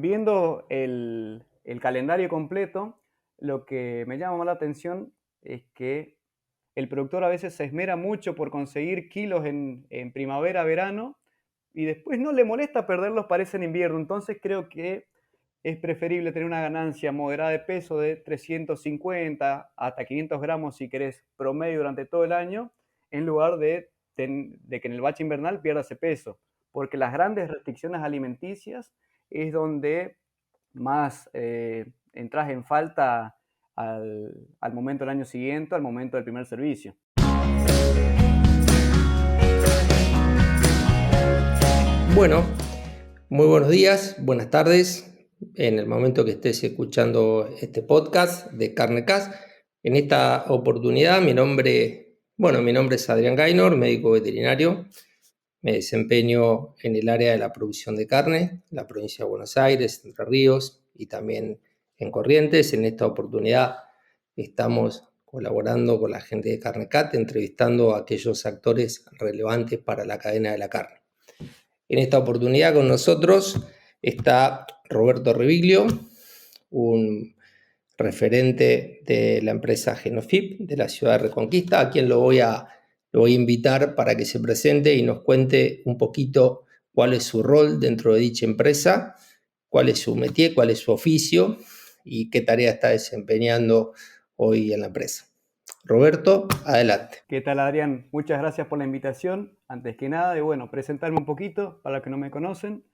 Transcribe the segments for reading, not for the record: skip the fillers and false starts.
viendo el calendario completo, lo que me llama más la atención es que el productor a veces se esmera mucho por conseguir kilos en primavera, verano, y después no le molesta perderlos para ese en invierno. Entonces creo que es preferible tener una ganancia moderada de peso de 350 hasta 500 gramos, si querés, promedio durante todo el año, en lugar de que en el bache invernal pierda ese peso. Porque las grandes restricciones alimenticias es donde más entras en falta al momento del año siguiente, al momento del primer servicio. Bueno, muy buenos días, buenas tardes, en el momento que estés escuchando este podcast de Carnecast. En esta oportunidad mi nombre es Adrián Gaynor, médico veterinario. Me desempeño en el área de la producción de carne, en la provincia de Buenos Aires, Entre Ríos y también en Corrientes. En esta oportunidad estamos colaborando con la gente de Carnecat, entrevistando a aquellos actores relevantes para la cadena de la carne. En esta oportunidad con nosotros está Roberto Reviglio, un referente de la empresa Genofip de la ciudad de Reconquista, a quien lo voy a invitar para que se presente y nos cuente un poquito cuál es su rol dentro de dicha empresa, cuál es su métier, cuál es su oficio y qué tarea está desempeñando hoy en la empresa. Roberto, adelante. ¿Qué tal, Adrián? Muchas gracias por la invitación. Antes que nada, presentarme un poquito para los que no me conocen.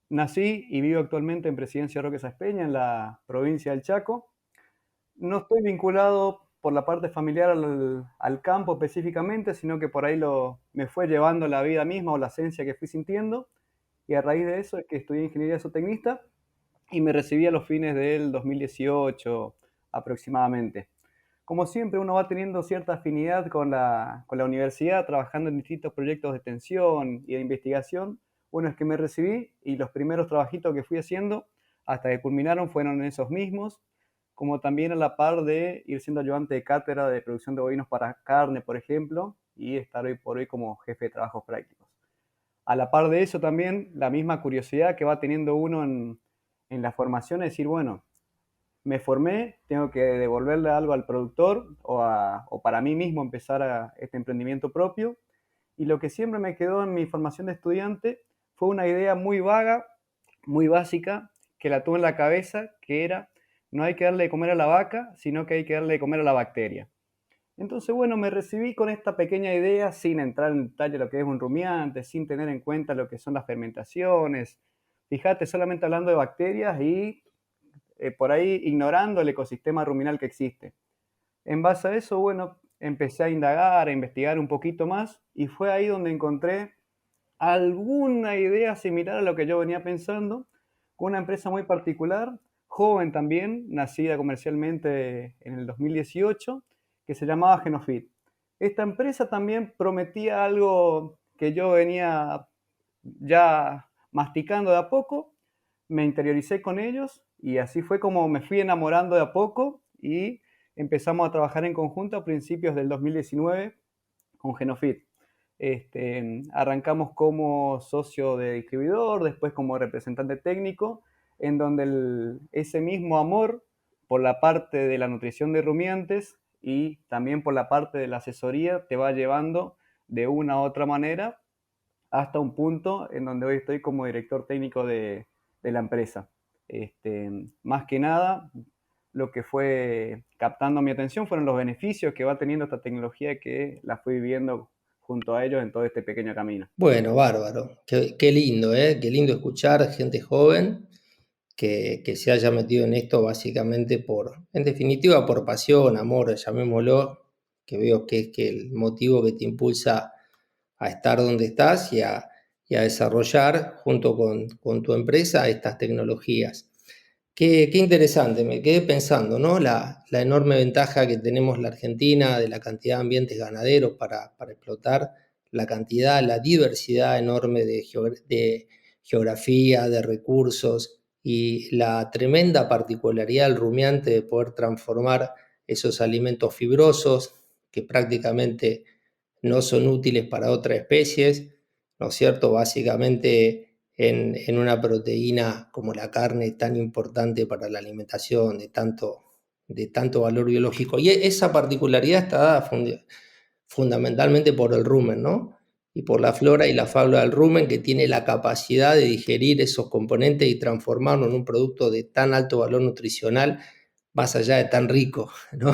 Nací y vivo actualmente en Presidencia Roque Saspeña, en la provincia del Chaco. No estoy vinculado por la parte familiar al campo específicamente, sino que por ahí me fue llevando la vida misma o la esencia que fui sintiendo. Y a raíz de eso es que estudié ingeniería zootecnista y me recibí a los fines del 2018 aproximadamente. Como siempre, uno va teniendo cierta afinidad con la universidad, trabajando en distintos proyectos de extensión y de investigación. Bueno, es que me recibí y los primeros trabajitos que fui haciendo hasta que culminaron fueron esos mismos, como también a la par de ir siendo ayudante de cátedra de producción de bovinos para carne, por ejemplo, y estar hoy por hoy como jefe de trabajos prácticos. A la par de eso también, la misma curiosidad que va teniendo uno en la formación es decir, bueno, me formé, tengo que devolverle algo al productor o para mí mismo empezar este emprendimiento propio. Y lo que siempre me quedó en mi formación de estudiante fue una idea muy vaga, muy básica, que la tuve en la cabeza, que era, no hay que darle de comer a la vaca, sino que hay que darle de comer a la bacteria. Entonces, bueno, me recibí con esta pequeña idea, sin entrar en detalle lo que es un rumiante, sin tener en cuenta lo que son las fermentaciones. Fíjate, solamente hablando de bacterias y por ahí ignorando el ecosistema ruminal que existe. En base a eso, bueno, empecé a indagar, a investigar un poquito más y fue ahí donde encontré alguna idea similar a lo que yo venía pensando, con una empresa muy particular, joven también, nacida comercialmente en el 2018, que se llamaba Genofit. Esta empresa también prometía algo que yo venía ya masticando de a poco, me interioricé con ellos y así fue como me fui enamorando de a poco y empezamos a trabajar en conjunto a principios del 2019 con Genofit. Arrancamos como socio de distribuidor, después como representante técnico, en donde ese mismo amor por la parte de la nutrición de rumiantes y también por la parte de la asesoría te va llevando de una u otra manera hasta un punto en donde hoy estoy como director técnico de la empresa. Más que nada, lo que fue captando mi atención fueron los beneficios que va teniendo esta tecnología que la fui viviendo junto a ellos en todo este pequeño camino. Bueno, bárbaro. Qué lindo, ¿eh? Qué lindo escuchar gente joven que se haya metido en esto básicamente en definitiva, por pasión, amor, llamémoslo, que veo que es que el motivo que te impulsa a estar donde estás y a desarrollar junto con tu empresa estas tecnologías. Qué interesante, me quedé pensando, ¿no? La enorme ventaja que tenemos la Argentina de la cantidad de ambientes ganaderos para explotar, la cantidad, la diversidad enorme de geografía, de recursos y la tremenda particularidad del rumiante de poder transformar esos alimentos fibrosos que prácticamente no son útiles para otras especies, ¿no es cierto? Básicamente en una proteína como la carne tan importante para la alimentación, de tanto valor biológico. Y esa particularidad está dada fundamentalmente por el rumen, ¿no? Y por la flora y la fauna del rumen, que tiene la capacidad de digerir esos componentes y transformarlo en un producto de tan alto valor nutricional, más allá de tan rico, ¿no?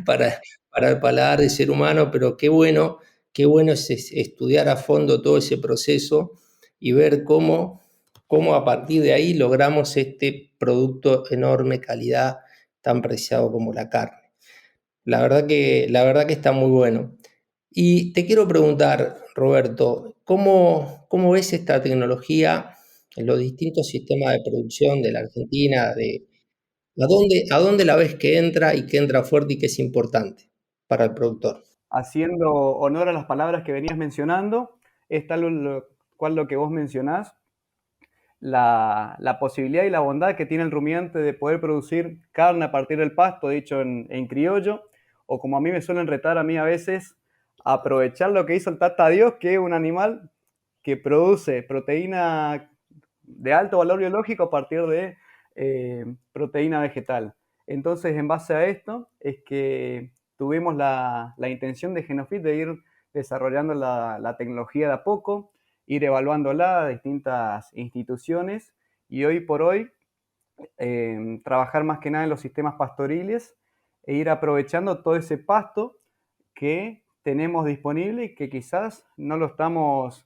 para, para el paladar del ser humano, pero qué bueno es estudiar a fondo todo ese proceso y ver cómo a partir de ahí logramos este producto enorme calidad tan preciado como la carne. La verdad que está muy bueno. Y te quiero preguntar, Roberto, ¿cómo ves esta tecnología en los distintos sistemas de producción de la Argentina? A dónde la ves que entra y que entra fuerte y que es importante para el productor? Haciendo honor a las palabras que venías mencionando, es tal cual lo que vos mencionás, la posibilidad y la bondad que tiene el rumiante de poder producir carne a partir del pasto, dicho en criollo, o como a mí me suelen retar a mí a veces, aprovechar lo que hizo el Tata Dios, que es un animal que produce proteína de alto valor biológico a partir de proteína vegetal. Entonces, en base a esto, es que tuvimos la intención de Genofit de ir desarrollando la tecnología de a poco, ir evaluándola a distintas instituciones y hoy por hoy trabajar más que nada en los sistemas pastoriles e ir aprovechando todo ese pasto que tenemos disponible y que quizás no estamos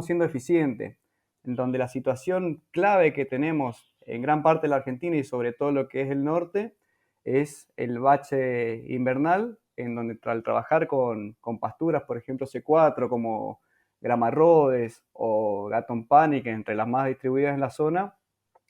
siendo eficientes, en donde la situación clave que tenemos en gran parte de la Argentina y sobre todo lo que es el norte es el bache invernal, en donde al trabajar con pasturas, por ejemplo C4, como Gramarrodes o Gatton Panic, entre las más distribuidas en la zona,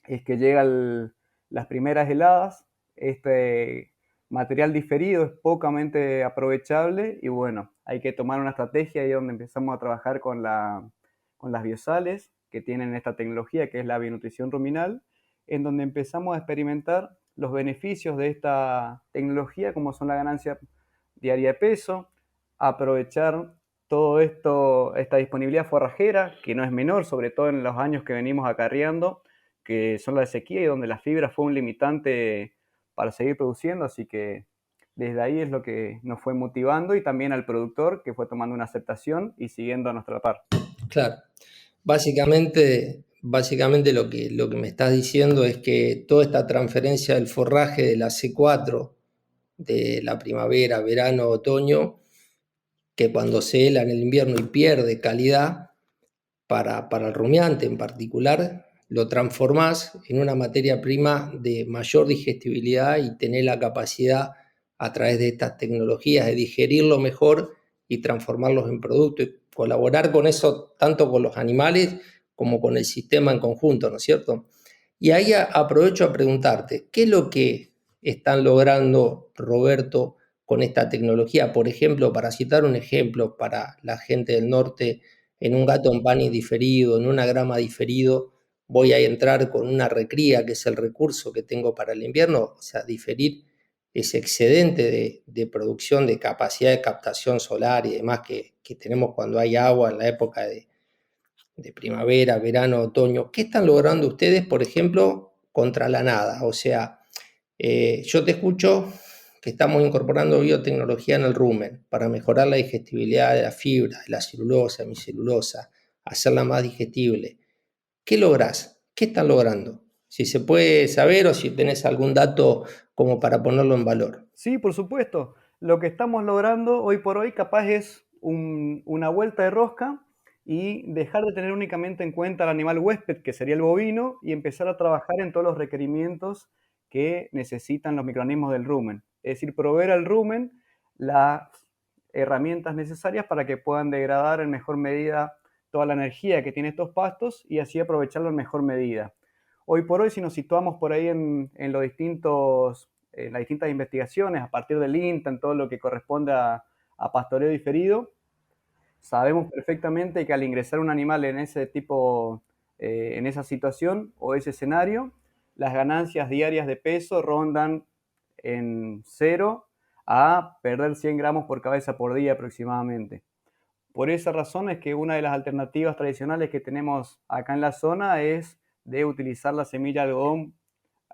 es que llegan las primeras heladas, este material diferido es pocamente aprovechable y bueno, hay que tomar una estrategia ahí donde empezamos a trabajar con las biosales que tienen esta tecnología que es la bionutrición ruminal, en donde empezamos a experimentar los beneficios de esta tecnología como son la ganancia diaria de peso, aprovechar todo esto, esta disponibilidad forrajera, que no es menor, sobre todo en los años que venimos acarreando, que son la de sequía y donde la fibra fue un limitante para seguir produciendo, así que desde ahí es lo que nos fue motivando y también al productor que fue tomando una aceptación y siguiendo a nuestra par. Claro, básicamente lo que me estás diciendo es que toda esta transferencia del forraje de la C4, de la primavera, verano, otoño, que cuando se hela en el invierno y pierde calidad, para el rumiante en particular, lo transformás en una materia prima de mayor digestibilidad y tener la capacidad a través de estas tecnologías de digerirlo mejor y transformarlos en producto y colaborar con eso tanto con los animales como con el sistema en conjunto, ¿no es cierto? Y ahí aprovecho a preguntarte, ¿qué es lo que están logrando, Roberto, con esta tecnología? Por ejemplo, para citar un ejemplo para la gente del norte, en un gato en pani diferido, en una grama diferido, voy a entrar con una recría, que es el recurso que tengo para el invierno, o sea, diferir ese excedente de producción, de capacidad de captación solar y demás que tenemos cuando hay agua en la época de primavera, verano, otoño. ¿Qué están logrando ustedes, por ejemplo, contra la nada? O sea, yo te escucho que estamos incorporando biotecnología en el rumen para mejorar la digestibilidad de la fibra, de la celulosa, hemicelulosa, hacerla más digestible. ¿Qué lográs? ¿Qué están logrando? Si se puede saber o si tenés algún dato como para ponerlo en valor. Sí, por supuesto. Lo que estamos logrando hoy por hoy capaz es una vuelta de rosca y dejar de tener únicamente en cuenta al animal huésped, que sería el bovino, y empezar a trabajar en todos los requerimientos que necesitan los microorganismos del rumen. Es decir, proveer al rumen las herramientas necesarias para que puedan degradar en mejor medida toda la energía que tiene estos pastos y así aprovecharlo en mejor medida. Hoy por hoy, si nos situamos por ahí en los distintos las distintas investigaciones a partir del INTA, en todo lo que corresponde a pastoreo diferido, sabemos perfectamente que al ingresar un animal en ese tipo, en esa situación o ese escenario, las ganancias diarias de peso rondan en 0 a perder 100 gramos por cabeza por día aproximadamente. Por esa razón es que una de las alternativas tradicionales que tenemos acá en la zona es de utilizar la semilla de algodón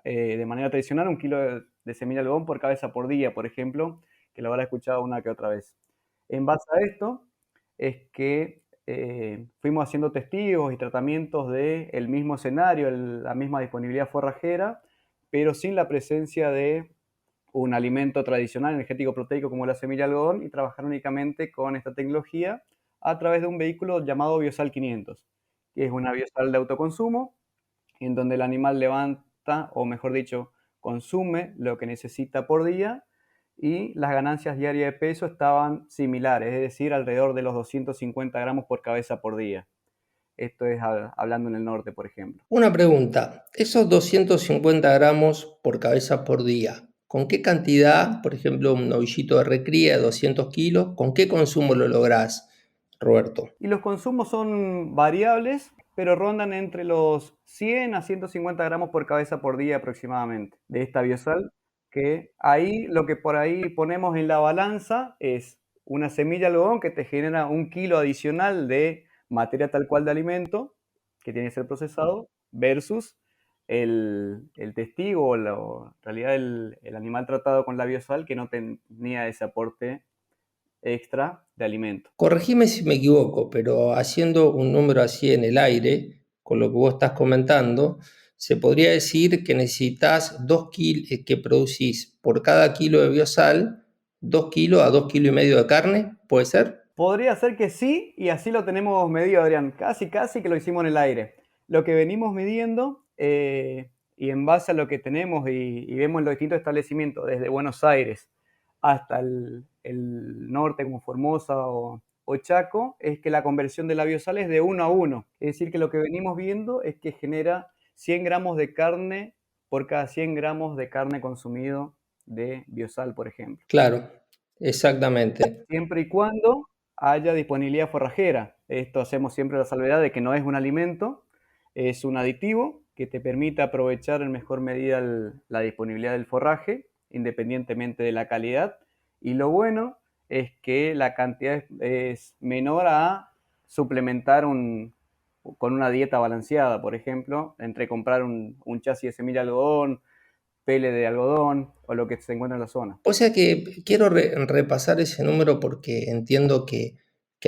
de manera tradicional, 1 kilo de semilla de algodón por cabeza por día, por ejemplo, que lo habrá escuchado una que otra vez. En base a esto es que fuimos haciendo testigos y tratamientos del mismo escenario, la misma disponibilidad forrajera, pero sin la presencia de un alimento tradicional energético proteico como la semilla de algodón, y trabajar únicamente con esta tecnología a través de un vehículo llamado Biosal 500, que es una biosal de autoconsumo en donde el animal levanta, o mejor dicho, consume lo que necesita por día, y las ganancias diarias de peso estaban similares, es decir, alrededor de los 250 gramos por cabeza por día. Esto es hablando en el norte, por ejemplo. Una pregunta, esos 250 gramos por cabeza por día, ¿con qué cantidad, por ejemplo, un novillito de recría de 200 kilos, con qué consumo lo lográs, Roberto? Y los consumos son variables, pero rondan entre los 100 a 150 gramos por cabeza por día aproximadamente de esta biosal, que ahí lo que por ahí ponemos en la balanza es una semilla de algodón que te genera 1 kilo adicional de materia tal cual de alimento que tiene que ser procesado, versus el testigo o en realidad el animal tratado con la biosal que no tenía ese aporte extra de alimento. Corregime si me equivoco, pero haciendo un número así en el aire, con lo que vos estás comentando, se podría decir que necesitas 2 kilos, que producís por cada kilo de biosal, 2 kilos a 2,5 kilos de carne, ¿puede ser? Podría ser que sí, y así lo tenemos medido, Adrián. Casi, casi que lo hicimos en el aire. Lo que venimos midiendo, y en base a lo que tenemos y vemos en los distintos establecimientos, desde Buenos Aires hasta el norte, como Formosa o Chaco, es que la conversión de la biosal es de 1 a 1. Es decir, que lo que venimos viendo es que genera 100 gramos de carne por cada 100 gramos de carne consumido de biosal, por ejemplo. Claro, exactamente. Siempre y cuando haya disponibilidad forrajera. Esto hacemos siempre la salvedad de que no es un alimento, es un aditivo que te permite aprovechar en mejor medida la disponibilidad del forraje, independientemente de la calidad. Y lo bueno es que la cantidad es menor a suplementar con una dieta balanceada, por ejemplo, entre comprar un chasis de semilla de algodón, pele de algodón o lo que se encuentra en la zona. O sea que quiero repasar ese número porque entiendo que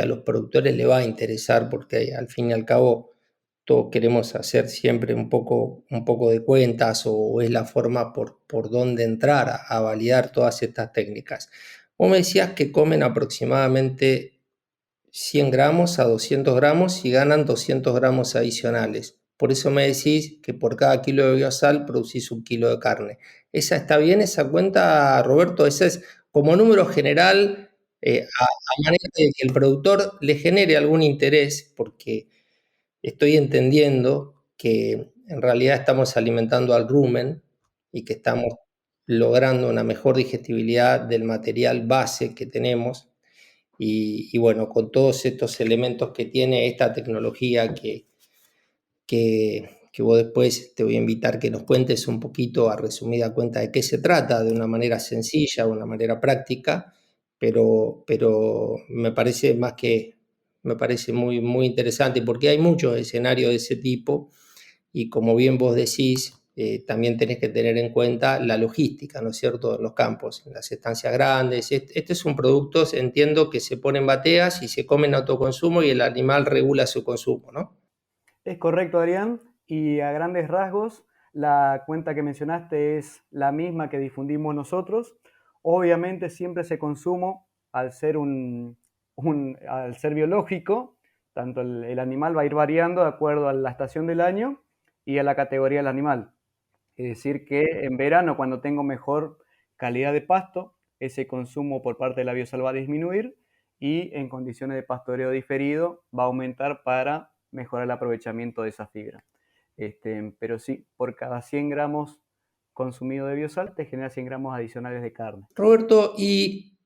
a los productores le va a interesar, porque al fin y al cabo todos queremos hacer siempre un poco de cuentas o es la forma por donde entrar a validar todas estas técnicas. Vos me decías que comen aproximadamente 100 gramos a 200 gramos y ganan 200 gramos adicionales. Por eso me decís que por cada kilo de biosal producís 1 kilo de carne. ¿Esa está bien, esa cuenta, Roberto? Ese es como número general, a manera de que el productor le genere algún interés, porque estoy entendiendo que en realidad estamos alimentando al rumen y que estamos logrando una mejor digestibilidad del material base que tenemos y bueno, con todos estos elementos que tiene esta tecnología que vos después te voy a invitar que nos cuentes un poquito a resumida cuenta de qué se trata, de una manera sencilla, de una manera práctica, pero me parece muy, muy interesante porque hay muchos escenarios de ese tipo y como bien vos decís, también tenés que tener en cuenta la logística, ¿no es cierto?, en los campos, en las estancias grandes. Este es un producto, entiendo, que se pone en bateas y se come en autoconsumo y el animal regula su consumo, ¿no? Es correcto, Adrián, y a grandes rasgos la cuenta que mencionaste es la misma que difundimos nosotros. Obviamente siempre ese consumo, al ser al ser biológico, tanto el animal va a ir variando de acuerdo a la estación del año y a la categoría del animal. Es decir, que en verano, cuando tengo mejor calidad de pasto, ese consumo por parte de la biosal va a disminuir, y en condiciones de pastoreo diferido va a aumentar para mejorar el aprovechamiento de esa fibra. Pero sí, por cada 100 gramos consumido de biosal te genera 100 gramos adicionales de carne. Roberto, y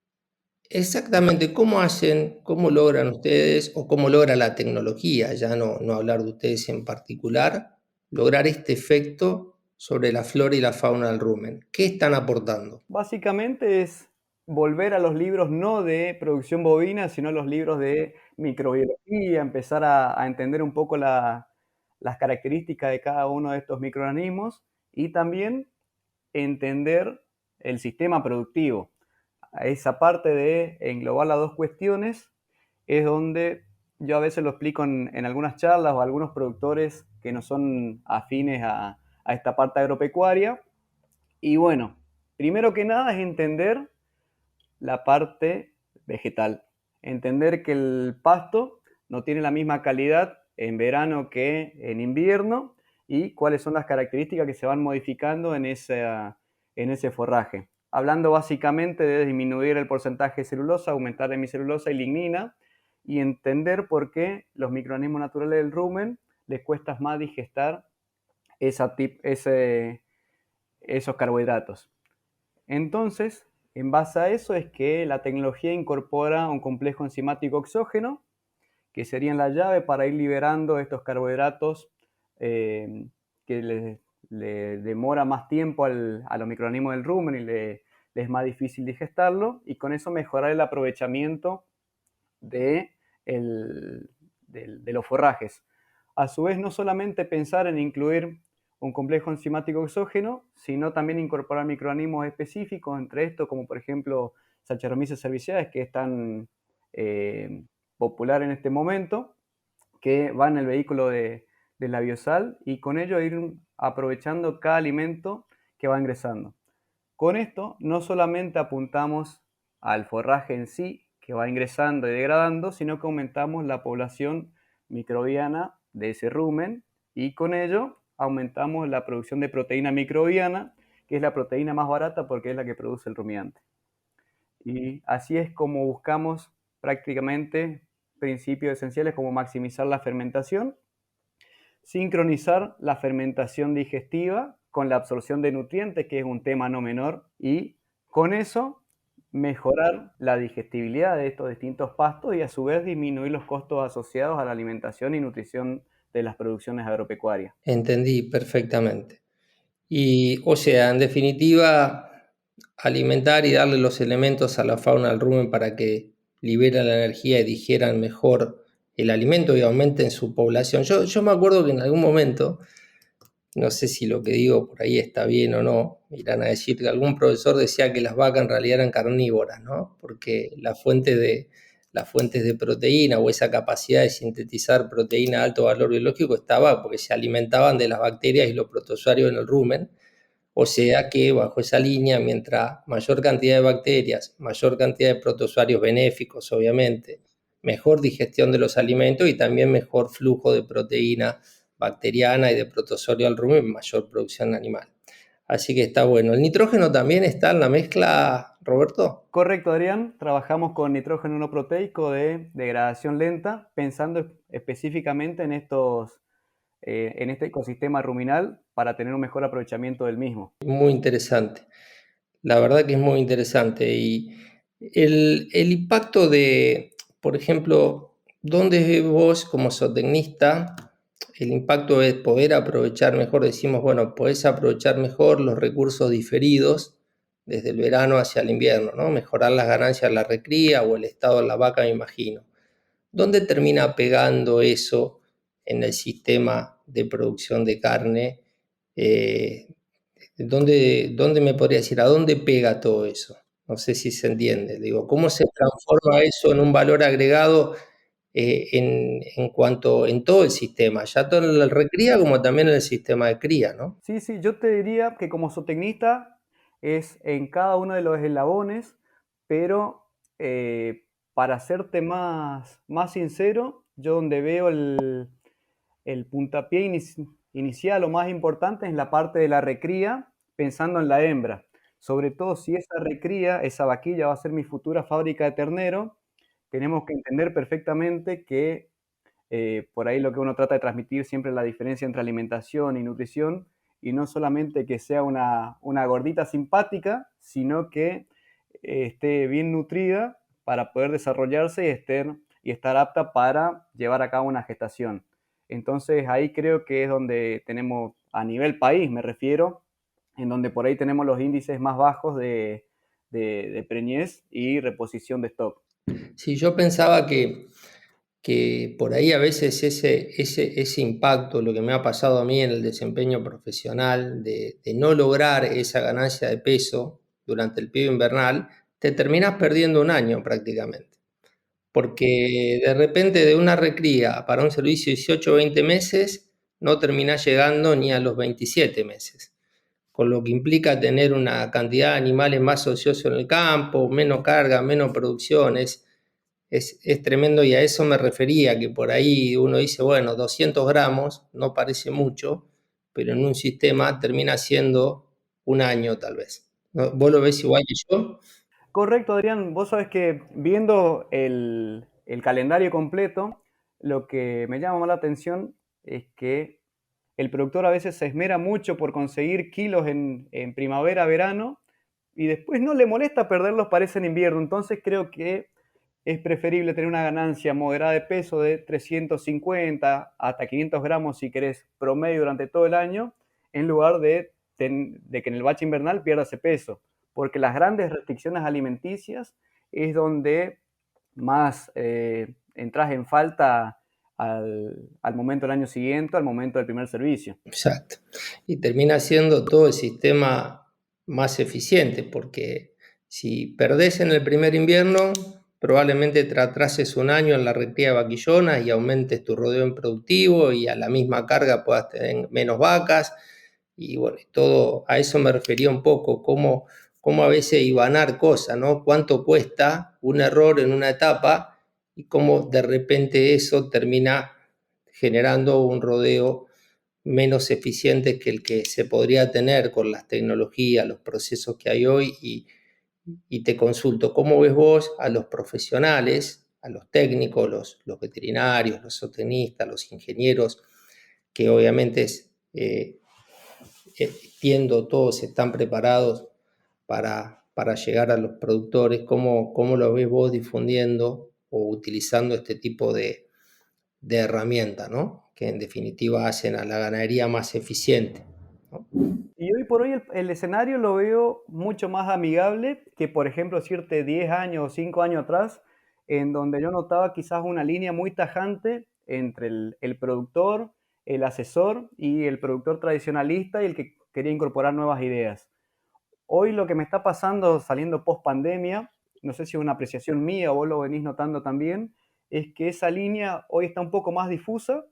exactamente cómo hacen, cómo logran ustedes o cómo logra la tecnología, ya no hablar de ustedes en particular, lograr este efecto sobre la flora y la fauna del rumen. ¿Qué están aportando? Básicamente es volver a los libros no de producción bovina, sino los libros de microbiología, empezar a entender un poco las características de cada uno de estos microorganismos y también entender el sistema productivo. Esa parte de englobar las dos cuestiones es donde yo a veces lo explico en algunas charlas o a algunos productores que no son afines a esta parte agropecuaria. Y bueno, primero que nada es entender la parte vegetal. Entender que el pasto no tiene la misma calidad en verano que en invierno y cuáles son las características que se van modificando en ese forraje. Hablando básicamente de disminuir el porcentaje de celulosa, aumentar hemicelulosa y lignina y entender por qué los microorganismos naturales del rumen les cuesta más digestar esos carbohidratos. Entonces, en base a eso es que la tecnología incorpora un complejo enzimático exógeno, que serían la llave para ir liberando estos carbohidratos que le demora más tiempo a los microorganismos del rumen y le es más difícil digestarlo, y con eso mejorar el aprovechamiento de, de los forrajes. A su vez, no solamente pensar en incluir un complejo enzimático exógeno, sino también incorporar microorganismos específicos entre estos, como por ejemplo Saccharomyces cerevisiae, que es tan popular en este momento, que va en el vehículo de la biosal y con ello ir aprovechando cada alimento que va ingresando. Con esto no solamente apuntamos al forraje en sí, que va ingresando y degradando, sino que aumentamos la población microbiana de ese rumen y con ello aumentamos la producción de proteína microbiana, que es la proteína más barata porque es la que produce el rumiante. Y así es como buscamos prácticamente principios esenciales como maximizar la fermentación, sincronizar la fermentación digestiva con la absorción de nutrientes, que es un tema no menor, y con eso mejorar la digestibilidad de estos distintos pastos y a su vez disminuir los costos asociados a la alimentación y nutrición de las producciones agropecuarias. Entendí perfectamente. Y, o sea, en definitiva, alimentar y darle los elementos a la fauna al rumen para que liberen la energía y digieran mejor el alimento y aumenten su población. Yo me acuerdo que en algún momento, no sé si lo que digo por ahí está bien o no, me irán a decir que algún profesor decía que las vacas en realidad eran carnívoras, ¿no? Porque las fuentes de proteína o esa capacidad de sintetizar proteína de alto valor biológico estaba porque se alimentaban de las bacterias y los protozoarios en el rumen. O sea que bajo esa línea, mientras mayor cantidad de bacterias, mayor cantidad de protozoarios benéficos, obviamente, mejor digestión de los alimentos y también mejor flujo de proteína bacteriana y de protozoario al rumen, mayor producción animal. Así que está bueno. ¿El nitrógeno también está en la mezcla, Roberto? Correcto, Adrián. Trabajamos con nitrógeno no proteico de degradación lenta, pensando específicamente en este ecosistema ruminal para tener un mejor aprovechamiento del mismo. Muy interesante. La verdad que es muy interesante. Y el impacto de, por ejemplo, ¿dónde ves vos como zootecnista el impacto de poder aprovechar mejor? Decimos, bueno, podés aprovechar mejor los recursos diferidos desde el verano hacia el invierno, ¿no? Mejorar las ganancias de la recría o el estado de la vaca, me imagino. ¿Dónde termina pegando eso en el sistema de producción de carne? Eh, ¿Dónde me podría decir, a dónde pega todo eso? No sé si se entiende. Digo, ¿cómo se transforma eso en un valor agregado en cuanto en todo el sistema, ya todo en la recría como también en el sistema de cría, ¿no? Sí, sí, yo te diría que como zootecnista es en cada uno de los eslabones, pero para serte más sincero, yo donde veo el puntapié inicial o más importante es en la parte de la recría, pensando en la hembra. Sobre todo si esa recría, esa vaquilla va a ser mi futura fábrica de ternero, tenemos que entender perfectamente que por ahí lo que uno trata de transmitir siempre es la diferencia entre alimentación y nutrición, y no solamente que sea una gordita simpática, sino que esté bien nutrida para poder desarrollarse y estar apta para llevar a cabo una gestación. Entonces ahí creo que es donde tenemos, a nivel país me refiero, en donde por ahí tenemos los índices más bajos de de preñez y reposición de stock. Sí, yo pensaba que por ahí a veces ese impacto, lo que me ha pasado a mí en el desempeño profesional, de no lograr esa ganancia de peso durante el periodo invernal, te terminas perdiendo un año prácticamente. Porque de repente de una recría para un servicio de 18 o 20 meses, no terminás llegando ni a los 27 meses. Con lo que implica tener una cantidad de animales más ociosos en el campo, menos carga, menos producción, es tremendo, y a eso me refería, que por ahí uno dice, bueno, 200 gramos no parece mucho, pero en un sistema termina siendo un año tal vez. ¿Vos lo ves igual que yo? Correcto, Adrián. Vos sabés que viendo el calendario completo, lo que me llama más la atención es que el productor a veces se esmera mucho por conseguir kilos en primavera, verano, y después no le molesta perderlos para ese en invierno. Entonces creo que es preferible tener una ganancia moderada de peso de 350 hasta 500 gramos, si querés, promedio durante todo el año, en lugar de que en el bache invernal pierda ese peso. Porque las grandes restricciones alimenticias es donde más entras en falta al momento del año siguiente, al momento del primer servicio. Exacto. Y termina siendo todo el sistema más eficiente, porque si perdés en el primer invierno, probablemente te atrases un año en la recría de vaquillonas y aumentes tu rodeo improductivo, y a la misma carga puedas tener menos vacas. Y bueno, todo a eso me refería un poco, cómo a veces ibanar cosas, ¿no? Cuánto cuesta un error en una etapa y cómo de repente eso termina generando un rodeo menos eficiente que el que se podría tener con las tecnologías, los procesos que hay hoy. Y te consulto, ¿cómo ves vos a los profesionales, a los técnicos, los veterinarios, los zootecnistas, los ingenieros, que obviamente entiendo todos están preparados para llegar a los productores? ¿Cómo lo ves vos difundiendo o utilizando este tipo de herramientas, ¿no? Que en definitiva hacen a la ganadería más eficiente, ¿no? Y hoy por hoy el escenario lo veo mucho más amigable que, por ejemplo, decirte 10 años o 5 años atrás, en donde yo notaba quizás una línea muy tajante entre el productor, el asesor y el productor tradicionalista y el que quería incorporar nuevas ideas. Hoy lo que me está pasando saliendo post pandemia, no sé si es una apreciación mía o vos lo venís notando también, es que esa línea hoy está un poco más difusa,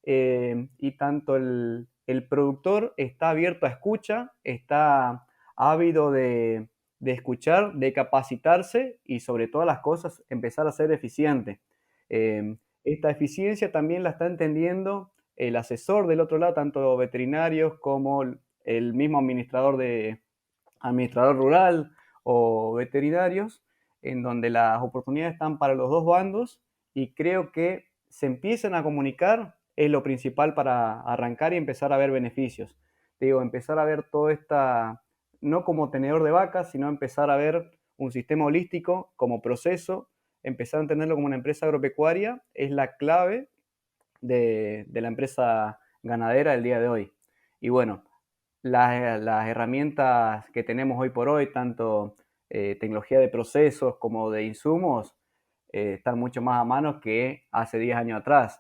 y tanto el productor está abierto a escucha, está ávido de escuchar, de capacitarse y sobre todas las cosas empezar a ser eficiente. Esta eficiencia también la está entendiendo el asesor del otro lado, tanto veterinarios como el mismo administrador rural o veterinarios, en donde las oportunidades están para los dos bandos y creo que se empiecen a comunicar es lo principal para arrancar y empezar a ver beneficios. Te digo, empezar a ver todo esta, no como tenedor de vacas, sino empezar a ver un sistema holístico como proceso, empezar a entenderlo como una empresa agropecuaria, es la clave de la empresa ganadera del día de hoy. Y bueno, las herramientas que tenemos hoy por hoy, tanto tecnología de procesos como de insumos, están mucho más a mano que hace 10 años atrás.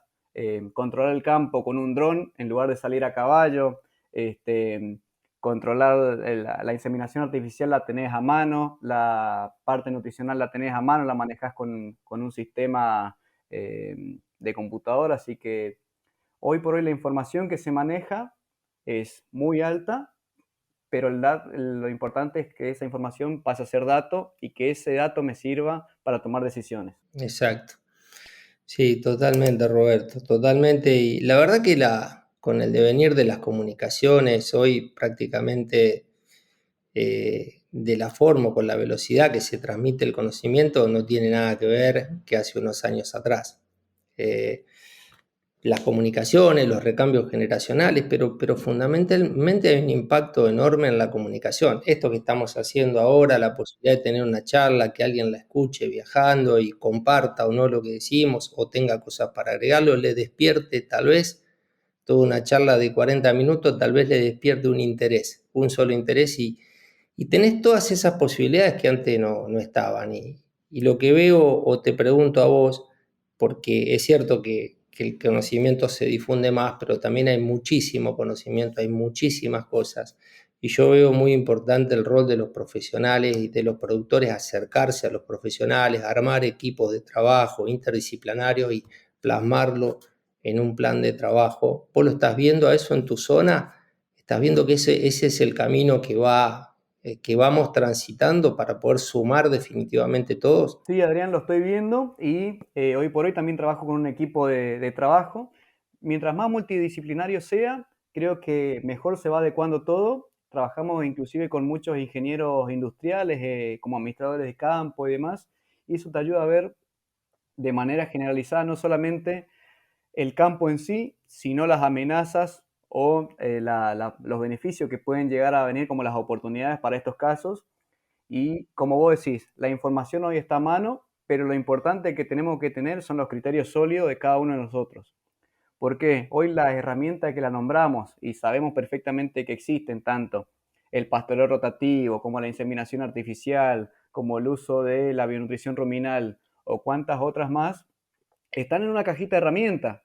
Controlar el campo con un dron en lugar de salir a caballo, controlar la inseminación artificial la tenés a mano, la parte nutricional la tenés a mano, la manejás con un sistema de computadora, así que hoy por hoy la información que se maneja es muy alta, pero lo importante es que esa información pase a ser dato y que ese dato me sirva para tomar decisiones. Exacto. Sí, totalmente, Roberto, totalmente. Y la verdad que con el devenir de las comunicaciones hoy prácticamente, de la forma, con la velocidad que se transmite el conocimiento, no tiene nada que ver que hace unos años atrás. Eh, las comunicaciones, los recambios generacionales, pero fundamentalmente hay un impacto enorme en la comunicación. Esto que estamos haciendo ahora, la posibilidad de tener una charla, que alguien la escuche viajando y comparta o no lo que decimos, o tenga cosas para agregarlo, le despierte tal vez toda una charla de 40 minutos, tal vez le despierte un interés, un solo interés, y tenés todas esas posibilidades que antes no estaban. Y lo que veo, o te pregunto a vos, porque es cierto que el conocimiento se difunde más, pero también hay muchísimo conocimiento, hay muchísimas cosas. Y yo veo muy importante el rol de los profesionales y de los productores, acercarse a los profesionales, armar equipos de trabajo interdisciplinarios y plasmarlo en un plan de trabajo. ¿Vos lo estás viendo a eso en tu zona? ¿Estás viendo que ese es el camino que vamos transitando para poder sumar definitivamente todos? Sí, Adrián, lo estoy viendo y hoy por hoy también trabajo con un equipo de trabajo. Mientras más multidisciplinario sea, creo que mejor se va adecuando todo. Trabajamos inclusive con muchos ingenieros industriales, como administradores de campo y demás, y eso te ayuda a ver de manera generalizada no solamente el campo en sí, sino las amenazas o los beneficios que pueden llegar a venir como las oportunidades para estos casos. Y como vos decís, la información hoy está a mano, pero lo importante que tenemos que tener son los criterios sólidos de cada uno de nosotros. Porque hoy las herramientas que la nombramos y sabemos perfectamente que existen, tanto el pastoreo rotativo como la inseminación artificial, como el uso de la bionutrición ruminal o cuantas otras más, están en una cajita de herramientas.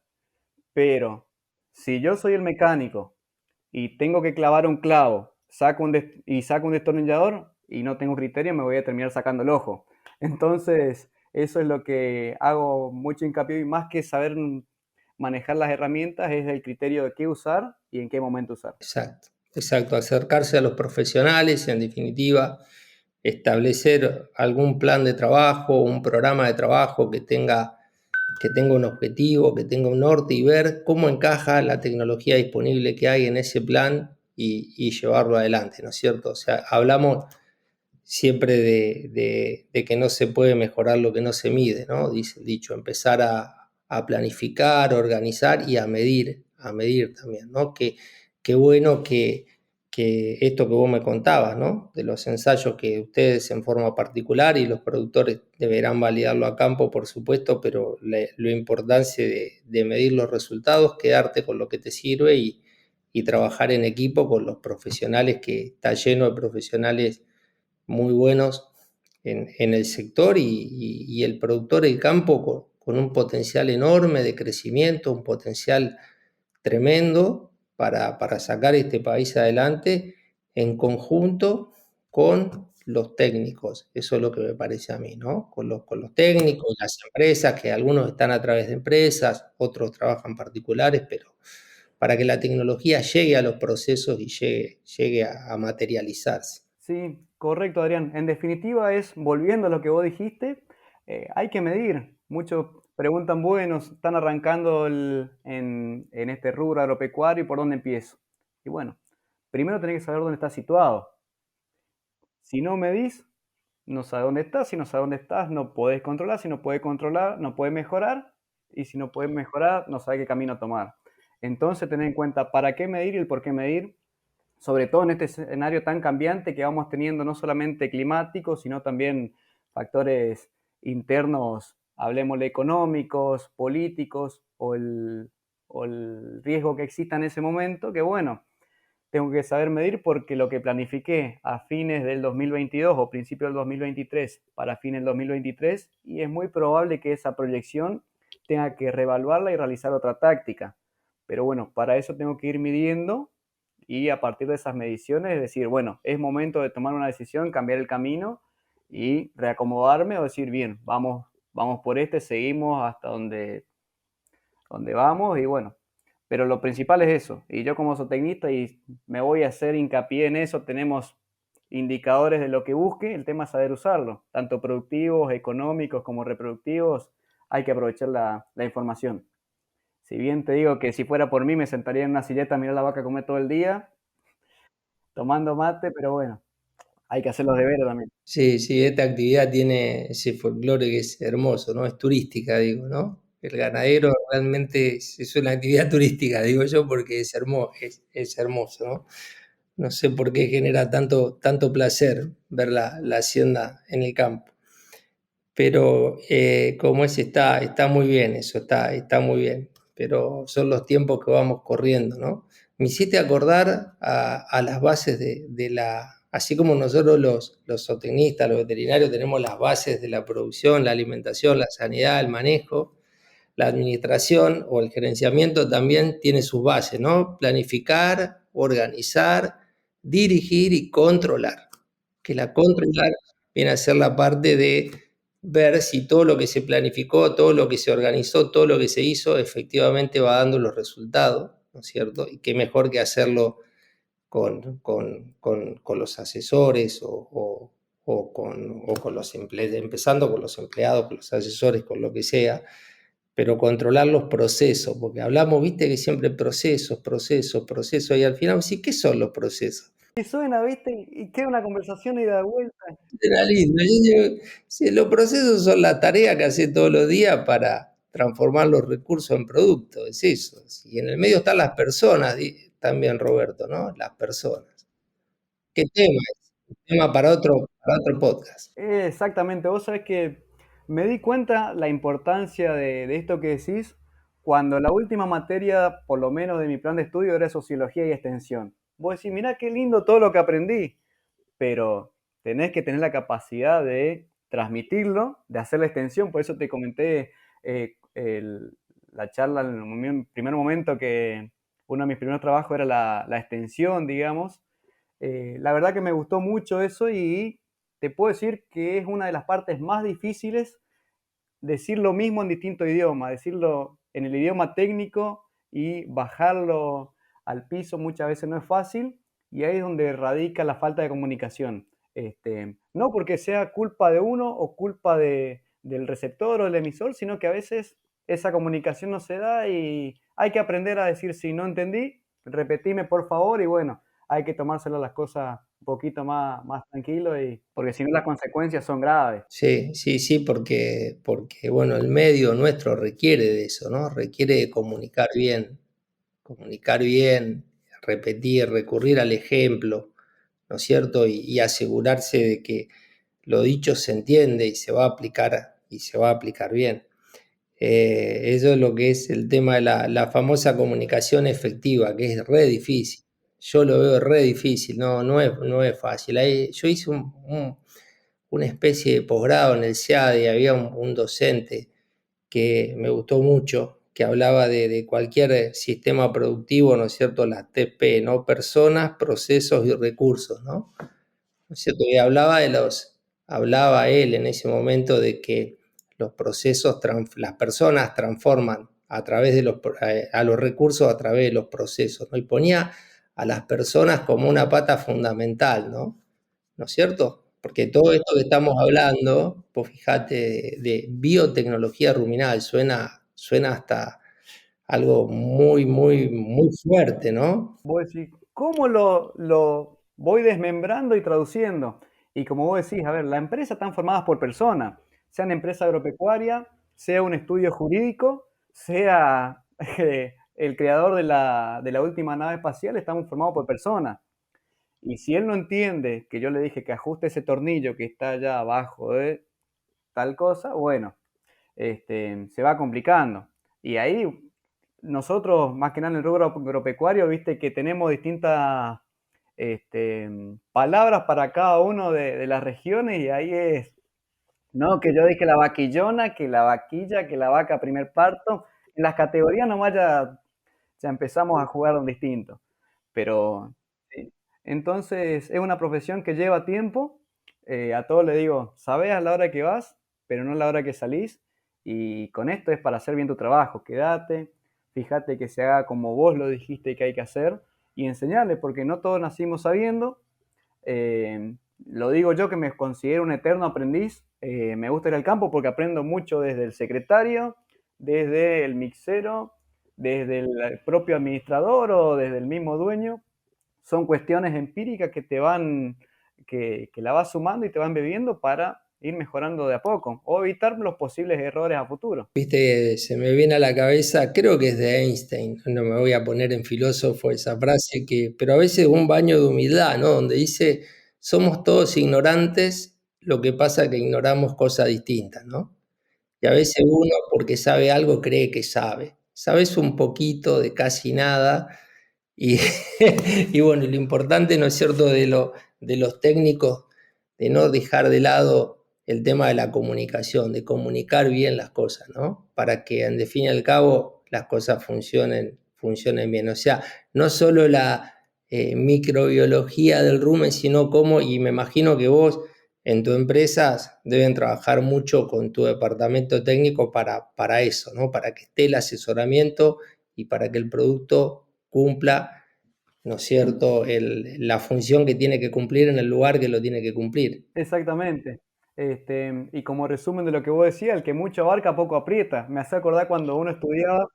Pero si yo soy el mecánico y tengo que clavar un clavo, saco un destornillador y no tengo criterio, me voy a terminar sacando el ojo. Entonces, eso es lo que hago mucho hincapié y más que saber manejar las herramientas es el criterio de qué usar y en qué momento usar. Exacto, exacto, acercarse a los profesionales, en definitiva, establecer algún plan de trabajo, un programa de trabajo que tenga un objetivo, que tenga un norte y ver cómo encaja la tecnología disponible que hay en ese plan y llevarlo adelante, ¿no es cierto? O sea, hablamos siempre de que no se puede mejorar lo que no se mide, ¿no? Dice el dicho, empezar a planificar, organizar y a medir también, ¿no? Qué bueno que esto que vos me contabas, ¿no? De los ensayos que ustedes en forma particular y los productores deberán validarlo a campo, por supuesto, pero la importancia de medir los resultados, quedarte con lo que te sirve y trabajar en equipo con los profesionales, que está lleno de profesionales muy buenos en el sector y el productor del campo con un potencial enorme de crecimiento, un potencial tremendo para sacar este país adelante en conjunto con los técnicos. Eso es lo que me parece a mí, ¿no? Con los técnicos, las empresas, que algunos están a través de empresas, otros trabajan particulares, pero para que la tecnología llegue a los procesos y llegue a materializarse. Sí, correcto, Adrián. En definitiva es, volviendo a lo que vos dijiste, hay que medir. Muchos preguntan, bueno, están arrancando en este rubro agropecuario y por dónde empiezo. Y bueno, primero tenés que saber dónde estás situado. Si no medís, no sabes dónde estás. Si no sabes dónde estás, no podés controlar. Si no podés controlar, no podés mejorar. Y si no podés mejorar, no sabes qué camino tomar. Entonces, tener en cuenta para qué medir y el por qué medir, sobre todo en este escenario tan cambiante que vamos teniendo, no solamente climáticos, sino también factores internos, hablemosle económicos, políticos, o el riesgo que exista en ese momento, que bueno, tengo que saber medir porque lo que planifiqué a fines del 2022 o principios del 2023 para fines del 2023, y es muy probable que esa proyección tenga que reevaluarla y realizar otra táctica. Pero bueno, para eso tengo que ir midiendo y a partir de esas mediciones decir, bueno, es momento de tomar una decisión, cambiar el camino y reacomodarme o decir, bien, vamos por este, seguimos hasta donde vamos y bueno, pero lo principal es eso. Y yo como zootecnista y me voy a hacer hincapié en eso, tenemos indicadores de lo que busque, el tema es saber usarlo, tanto productivos, económicos como reproductivos, hay que aprovechar la información. Si bien te digo que si fuera por mí me sentaría en una silleta a mirar la vaca comer todo el día, tomando mate, pero bueno, hay que hacer los deberes también. Sí, sí, esta actividad tiene ese folclore que es hermoso, ¿no? Es turística, digo, ¿no? El ganadero realmente es una actividad turística, digo yo, porque es hermoso, ¿no? No sé por qué genera tanto placer ver la hacienda en el campo. Pero como es, está muy bien, eso está muy bien. Pero son los tiempos que vamos corriendo, ¿no? Me hiciste acordar a las bases así como nosotros los zootecnistas, los veterinarios, tenemos las bases de la producción, la alimentación, la sanidad, el manejo, la administración o el gerenciamiento también tiene sus bases, ¿no? Planificar, organizar, dirigir y controlar. Que la controlar viene a ser la parte de ver si todo lo que se planificó, todo lo que se organizó, todo lo que se hizo, efectivamente va dando los resultados, ¿no es cierto? Y qué mejor que hacerlo con los asesores o con los empleados, empezando con los empleados, con los asesores, con lo que sea, pero controlar los procesos, porque hablamos, viste, que siempre procesos, procesos, procesos, y al final, sí, ¿qué son los procesos? Y suena, ¿viste? Y queda una conversación ida de vuelta. Era lindo. Yo digo, sí, los procesos son la tarea que hace todos los días para transformar los recursos en productos, es eso. Y en el medio están las personas, también Roberto, ¿no? Las personas. ¿Qué tema es? Un tema para otro podcast. Exactamente, vos sabés que me di cuenta la importancia de esto que decís cuando la última materia, por lo menos de mi plan de estudio, era sociología y extensión. Vos decís, mirá qué lindo todo lo que aprendí, pero tenés que tener la capacidad de transmitirlo, de hacer la extensión. Por eso te comenté la charla en el primer momento que uno de mis primeros trabajos era la extensión, digamos. La verdad que me gustó mucho eso y te puedo decir que es una de las partes más difíciles decir lo mismo en distintos idiomas, decirlo en el idioma técnico y bajarlo al piso muchas veces no es fácil y ahí es donde radica la falta de comunicación. No porque sea culpa de uno o culpa del receptor o del emisor, sino que a veces esa comunicación no se da y hay que aprender a decir si no entendí, repetime por favor y bueno, hay que tomárselo las cosas un poquito más tranquilo y porque si no las consecuencias son graves. Sí, sí, sí, porque bueno, el medio nuestro requiere de eso, ¿no? Requiere de comunicar bien, repetir, recurrir al ejemplo, ¿no es cierto? Y asegurarse de que lo dicho se entiende y se va a aplicar bien. Eso es lo que es el tema de la famosa comunicación efectiva, que es re difícil. Yo lo veo re difícil, no es fácil. Yo hice una especie de posgrado en el SEAD y había un docente que me gustó mucho, que hablaba de cualquier sistema productivo, ¿no es cierto? Las TP, ¿no? Personas, procesos y recursos, ¿no? ¿No es cierto? Y hablaba él en ese momento de que los procesos, las personas transforman a través de a los recursos a través de los procesos, ¿no? Y ponía a las personas como una pata fundamental, ¿no? ¿No es cierto? Porque todo esto que estamos hablando, pues fíjate, de biotecnología ruminal, suena hasta algo muy, muy, muy fuerte, ¿no? Vos decís, ¿cómo lo voy desmembrando y traduciendo? Y como vos decís, a ver, las empresas están formadas por personas, sean empresa agropecuaria, sea un estudio jurídico, sea el creador de la última nave espacial, estamos formados por personas. Y si él no entiende que yo le dije que ajuste ese tornillo que está allá abajo de tal cosa, bueno, se va complicando. Y ahí nosotros, más que nada en el rubro agropecuario, viste que tenemos distintas palabras para cada uno de las regiones y ahí es, no, que yo dije la vaquillona, que la vaquilla, que la vaca primer parto. En las categorías nomás ya empezamos a jugar distinto. Pero sí. Entonces es una profesión que lleva tiempo. A todos le digo, sabés a la hora que vas, pero no a la hora que salís. Y con esto es para hacer bien tu trabajo. Quédate, fíjate que se haga como vos lo dijiste que hay que hacer y enseñarle, porque no todos nacimos sabiendo. Lo digo yo que me considero un eterno aprendiz. Me gusta ir al campo porque aprendo mucho desde el secretario, desde el mixero, desde el propio administrador o desde el mismo dueño. Son cuestiones empíricas que la vas sumando y te van bebiendo para ir mejorando de a poco o evitar los posibles errores a futuro. Viste, se me viene a la cabeza, creo que es de Einstein, no me voy a poner en filósofo esa frase, pero a veces un baño de humildad, ¿no? Donde dice, somos todos ignorantes, lo que pasa es que ignoramos cosas distintas, ¿no? Y a veces uno, porque sabe algo, cree que sabe. Sabes un poquito de casi nada Y, y bueno, lo importante, ¿no es cierto?, de los técnicos, de no dejar de lado el tema de la comunicación, de comunicar bien las cosas, ¿no? Para que en fin y al cabo las cosas funcionen bien. O sea, no solo la microbiología del rumen, sino cómo, y me imagino que vos en tu empresa deben trabajar mucho con tu departamento técnico para eso, ¿no? Para que esté el asesoramiento y para que el producto cumpla, ¿no es cierto?, la función que tiene que cumplir en el lugar que lo tiene que cumplir. Exactamente. Y como resumen de lo que vos decías, el que mucho abarca, poco aprieta. Me hace acordar cuando uno estudiaba,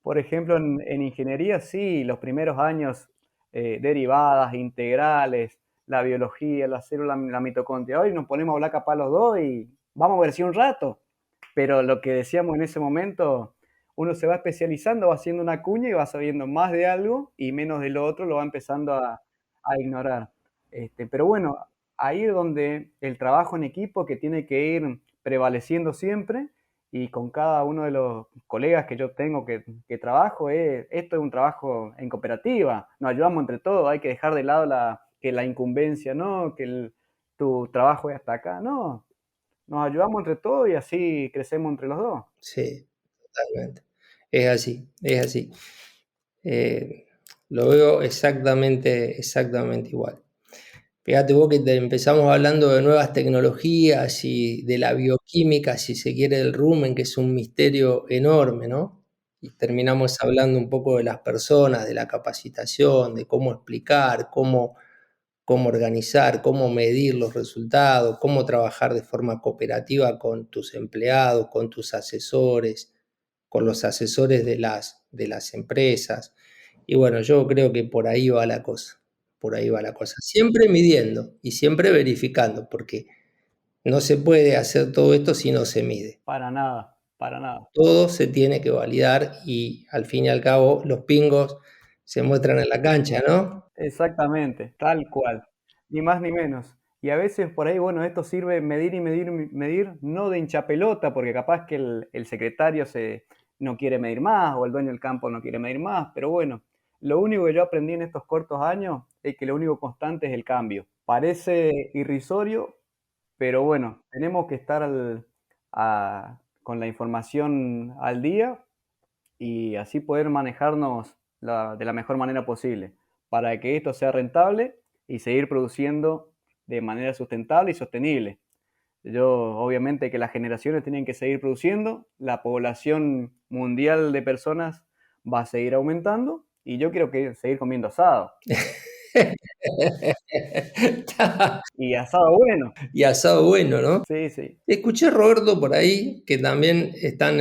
por ejemplo, en ingeniería, sí, los primeros años, derivadas, integrales, la biología, la célula, la mitocondria. Hoy nos ponemos a hablar capaz los dos y vamos a ver si un rato. Pero lo que decíamos en ese momento, uno se va especializando, va haciendo una cuña y va sabiendo más de algo y menos de lo otro, lo va empezando a ignorar. Pero bueno, ahí es donde el trabajo en equipo que tiene que ir prevaleciendo siempre y con cada uno de los colegas que yo tengo que trabajo, esto es un trabajo en cooperativa, nos ayudamos entre todos, hay que dejar de lado que la incumbencia, ¿no? Tu trabajo es hasta acá, no, nos ayudamos entre todos y así crecemos entre los dos. Sí, totalmente. Es así, es así. Eh, lo veo exactamente igual. Fíjate vos que empezamos hablando de nuevas tecnologías y de la bioquímica, si se quiere, del rumen, que es un misterio enorme, ¿no? Y terminamos hablando un poco de las personas, de la capacitación, de cómo explicar, cómo organizar, cómo medir los resultados, cómo trabajar de forma cooperativa con tus empleados, con tus asesores, con los asesores de las empresas. Y bueno, yo creo que por ahí va la cosa, por ahí va la cosa. Siempre midiendo y siempre verificando, porque no se puede hacer todo esto si no se mide. Para nada, para nada. Todo se tiene que validar y al fin y al cabo los pingos se muestran en la cancha, ¿no? Exactamente, tal cual, ni más ni menos. Y a veces por ahí, bueno, esto sirve medir y medir y medir, no de hinchapelota, porque capaz que el secretario no quiere medir más o el dueño del campo no quiere medir más, pero bueno, lo único que yo aprendí en estos cortos años es que lo único constante es el cambio. Parece irrisorio, pero bueno, tenemos que estar con la información al día y así poder manejarnos de la mejor manera posible para que esto sea rentable y seguir produciendo de manera sustentable y sostenible. Obviamente que las generaciones tienen que seguir produciendo, la población mundial de personas va a seguir aumentando y yo quiero seguir comiendo asado. Y asado bueno. Y asado bueno, ¿no? Sí, sí. Escuché, Roberto, por ahí que también están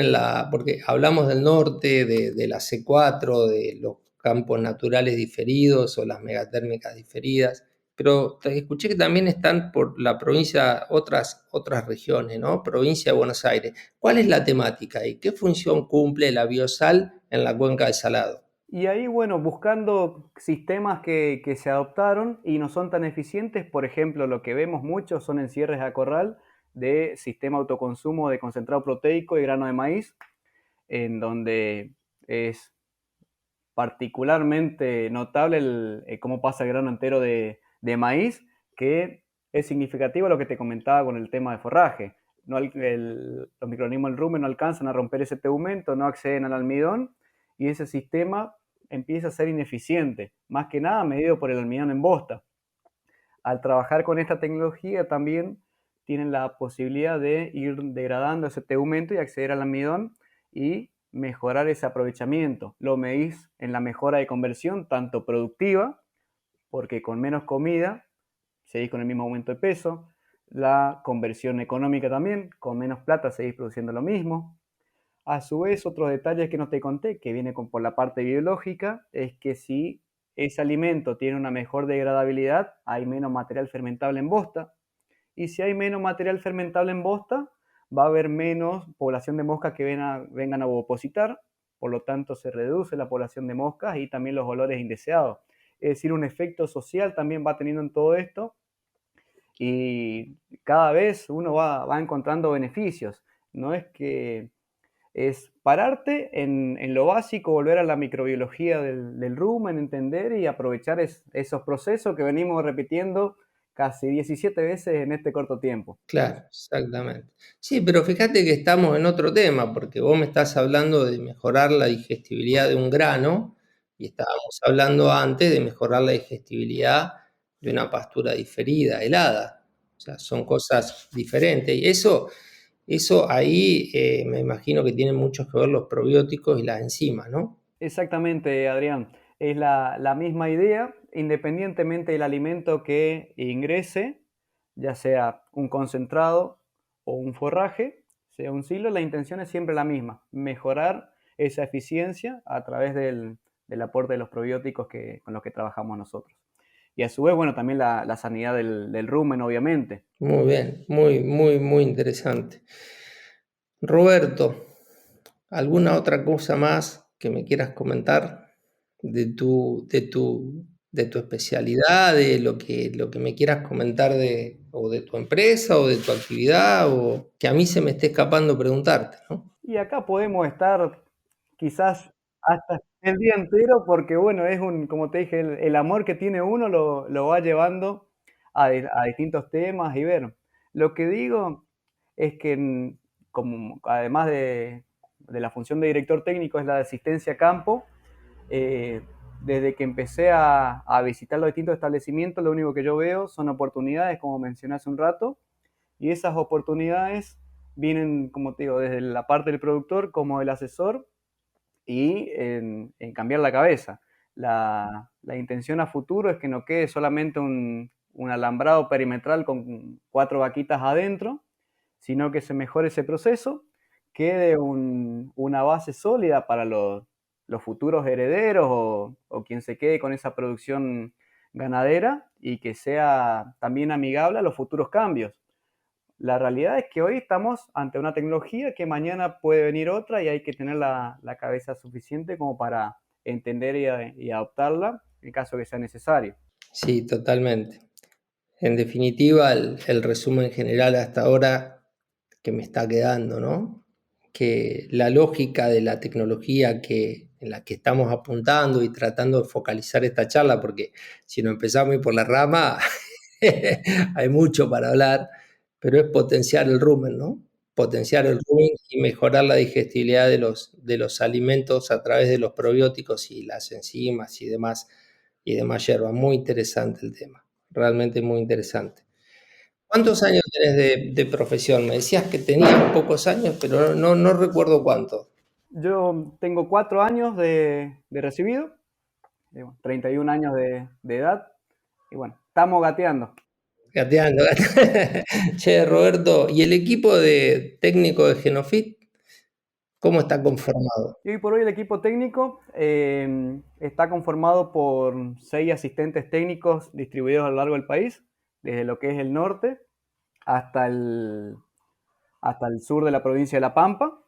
porque hablamos del norte, de la C4, de los campos naturales diferidos o las megatérmicas diferidas, pero escuché que también están por la provincia, otras regiones, ¿no? Provincia de Buenos Aires. ¿Cuál es la temática y qué función cumple la biosal en la cuenca del Salado? Y ahí, bueno, buscando sistemas que se adoptaron y no son tan eficientes, por ejemplo, lo que vemos mucho son encierres a corral de sistema autoconsumo de concentrado proteico y grano de maíz, en donde es particularmente notable cómo pasa el grano entero de maíz, que es significativo lo que te comentaba con el tema de forraje. No, los microorganismos del rumen no alcanzan a romper ese tegumento, no acceden al almidón y ese sistema empieza a ser ineficiente, más que nada medido por el almidón en bosta. Al trabajar con esta tecnología también tienen la posibilidad de ir degradando ese tegumento y acceder al almidón y mejorar ese aprovechamiento. Lo medís en la mejora de conversión, tanto productiva, porque con menos comida seguís con el mismo aumento de peso, la conversión económica también, con menos plata seguís produciendo lo mismo. A su vez, otros detalles que no te conté, que viene por la parte biológica, es que si ese alimento tiene una mejor degradabilidad, hay menos material fermentable en bosta. Y si hay menos material fermentable en bosta, va a haber menos población de moscas que vengan a ovopositar, por lo tanto se reduce la población de moscas y también los olores indeseados. Es decir, un efecto social también va teniendo en todo esto y cada vez uno va encontrando beneficios. No es que es pararte en lo básico, volver a la microbiología del rumen, entender y aprovechar esos procesos que venimos repitiendo casi 17 veces en este corto tiempo. Claro, exactamente. Sí, pero fíjate que estamos en otro tema, porque vos me estás hablando de mejorar la digestibilidad de un grano y estábamos hablando antes de mejorar la digestibilidad de una pastura diferida, helada. O sea, son cosas diferentes. Y eso ahí me imagino que tienen mucho que ver los probióticos y las enzimas, ¿no? Exactamente, Adrián. Es la misma idea, independientemente del alimento que ingrese, ya sea un concentrado o un forraje, sea un silo, la intención es siempre la misma, mejorar esa eficiencia a través del aporte de los probióticos con los que trabajamos nosotros. Y a su vez, bueno, también la sanidad del rumen, obviamente. Muy bien, muy, muy, muy interesante. Roberto, ¿alguna otra cosa más que me quieras comentar de tu especialidad, de lo que me quieras comentar o de tu empresa o de tu actividad o que a mí se me esté escapando preguntarte, ¿no? Y acá podemos estar quizás hasta el día entero porque, bueno, como te dije, el amor que tiene uno lo va llevando a distintos temas y ver. Lo que digo es que, como, además de la función de director técnico, es la de asistencia a campo. eh, Desde que empecé a visitar los distintos establecimientos, lo único que yo veo son oportunidades, como mencioné hace un rato, y esas oportunidades vienen, como te digo, desde la parte del productor como del asesor y en cambiar la cabeza. La intención a futuro es que no quede solamente un alambrado perimetral con 4 vaquitas adentro, sino que se mejore ese proceso, quede una base sólida para los futuros herederos o quien se quede con esa producción ganadera y que sea también amigable a los futuros cambios. La realidad es que hoy estamos ante una tecnología que mañana puede venir otra y hay que tener la cabeza suficiente como para entender y adoptarla en caso que sea necesario. Sí, totalmente. En definitiva, el resumen general hasta ahora que me está quedando, ¿no? Que la lógica de la tecnología en la que estamos apuntando y tratando de focalizar esta charla, porque si no empezamos a ir por la rama, hay mucho para hablar, pero es potenciar el rumen, ¿no? Potenciar el rumen y mejorar la digestibilidad de los alimentos a través de los probióticos y las enzimas y demás hierbas. Muy interesante el tema, realmente muy interesante. ¿Cuántos años tenés de profesión? Me decías que tenías pocos años, pero no recuerdo cuánto. Yo tengo 4 años de recibido, 31 años de edad y bueno, estamos gateando. Gateando, gateando. Che, Roberto, ¿y el equipo de técnico de Genofit, cómo está conformado? Y hoy por hoy el equipo técnico está conformado por 6 asistentes técnicos distribuidos a lo largo del país, desde lo que es el norte hasta el sur de la provincia de La Pampa,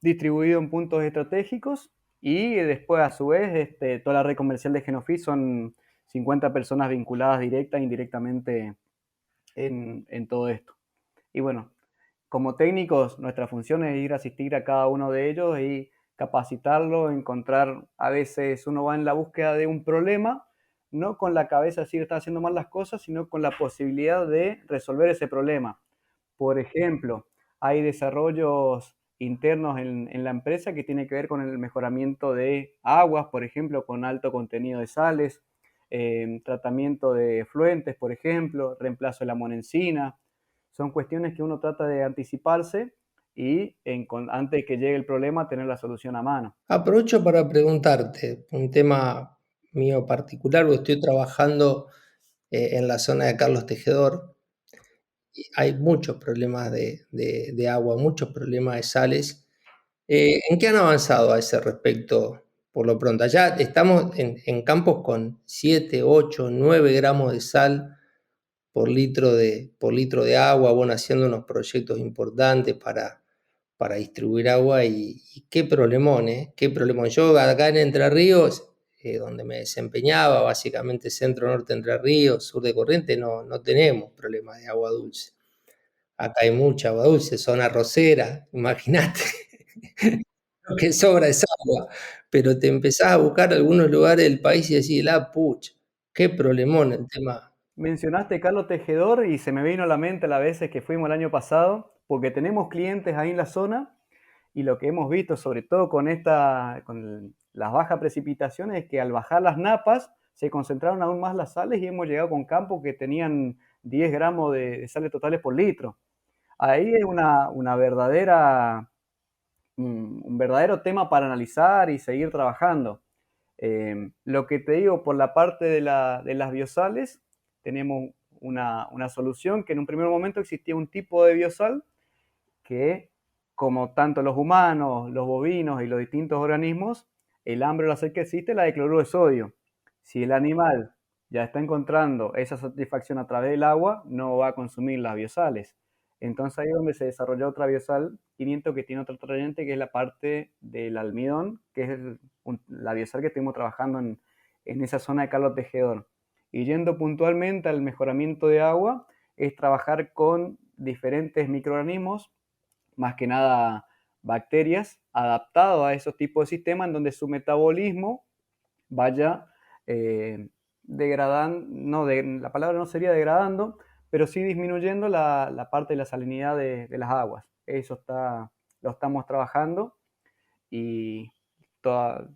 distribuido en puntos estratégicos y después a su vez toda la red comercial de Genofit son 50 personas vinculadas directa e indirectamente en todo esto. Y bueno, como técnicos, nuestra función es ir a asistir a cada uno de ellos y capacitarlo, encontrar, a veces uno va en la búsqueda de un problema, no con la cabeza de decir está haciendo mal las cosas, sino con la posibilidad de resolver ese problema. Por ejemplo, hay desarrollos internos en la empresa que tiene que ver con el mejoramiento de aguas, por ejemplo, con alto contenido de sales, tratamiento de efluentes, por ejemplo, reemplazo de la monencina. Son cuestiones que uno trata de anticiparse y antes de que llegue el problema, tener la solución a mano. Aprovecho para preguntarte un tema mío particular, porque estoy trabajando en la zona de Carlos Tejedor. Y hay muchos problemas de agua, muchos problemas de sales. ¿En qué han avanzado a ese respecto por lo pronto? Allá estamos en campos con 7, 8, 9 gramos de sal por litro de agua, bueno, haciendo unos proyectos importantes para distribuir agua y qué problemón, ¿eh? Qué problemón. Yo acá en Entre Ríos, donde me desempeñaba, básicamente centro norte de Entre Ríos, sur de Corrientes, no tenemos problemas de agua dulce. Acá hay mucha agua dulce, zona arrocera, imagínate. Lo que sobra es agua, pero te empezás a buscar algunos lugares del país y decís, la pucha, qué problemón el tema. Mencionaste Carlos Tejedor y se me vino a la mente las veces que fuimos el año pasado, porque tenemos clientes ahí en la zona y lo que hemos visto, sobre todo con las bajas precipitaciones, es que al bajar las napas se concentraron aún más las sales y hemos llegado con campos que tenían 10 gramos de sales totales por litro. Ahí es una verdadera, un verdadero tema para analizar y seguir trabajando. Lo que te digo, por la parte de las biosales, tenemos una solución que en un primer momento existía un tipo de biosal que, como tanto los humanos, los bovinos y los distintos organismos, el hambre o la sed que existe es la de cloruro de sodio. Si el animal ya está encontrando esa satisfacción a través del agua, no va a consumir las biosales. Entonces ahí es donde se desarrolló otra biosal 500 que tiene otro trayente, que es la parte del almidón, que es la biosal que estuvimos trabajando en esa zona de Carlos Tejedor. Y yendo puntualmente al mejoramiento de agua, es trabajar con diferentes microorganismos, más que nada bacterias, adaptados a esos tipos de sistemas en donde su metabolismo vaya degradando, no, la palabra no sería degradando, pero sí disminuyendo la parte de la salinidad de las aguas. Lo estamos trabajando y toda,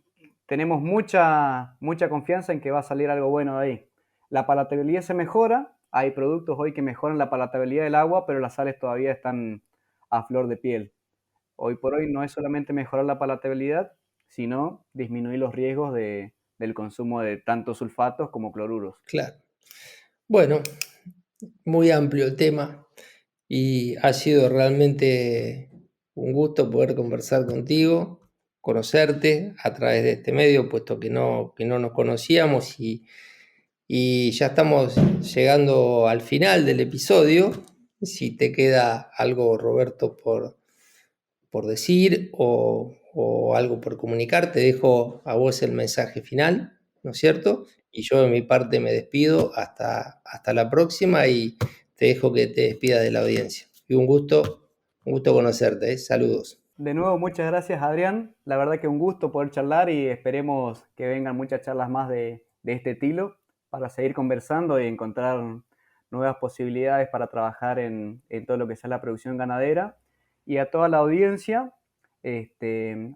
tenemos mucha confianza en que va a salir algo bueno de ahí. La palatabilidad se mejora, hay productos hoy que mejoran la palatabilidad del agua, pero las sales todavía están a flor de piel. Hoy por hoy no es solamente mejorar la palatabilidad, sino disminuir los riesgos del consumo de tanto sulfatos como cloruros. Claro. Bueno, muy amplio el tema y ha sido realmente un gusto poder conversar contigo, conocerte a través de este medio, puesto que no nos conocíamos y ya estamos llegando al final del episodio. Si te queda algo, Roberto, por decir o algo por comunicar, te dejo a vos el mensaje final, ¿no es cierto? Y yo de mi parte me despido hasta la próxima y te dejo que te despidas de la audiencia. Y un gusto conocerte, ¿eh? Saludos. De nuevo, muchas gracias, Adrián. La verdad que un gusto poder charlar y esperemos que vengan muchas charlas más de este estilo para seguir conversando y encontrar nuevas posibilidades para trabajar en todo lo que sea la producción ganadera. Y a toda la audiencia,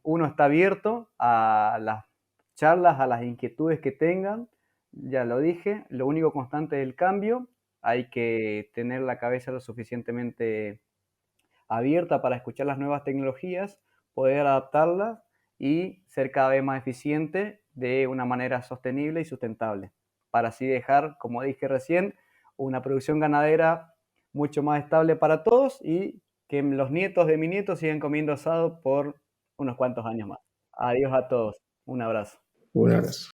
uno está abierto a las charlas, a las inquietudes que tengan. Ya lo dije, lo único constante es el cambio. Hay que tener la cabeza lo suficientemente abierta para escuchar las nuevas tecnologías, poder adaptarlas y ser cada vez más eficiente de una manera sostenible y sustentable, para así dejar, como dije recién, una producción ganadera mucho más estable para todos y que los nietos de mi nieto sigan comiendo asado por unos cuantos años más. Adiós a todos. Un abrazo. Un abrazo.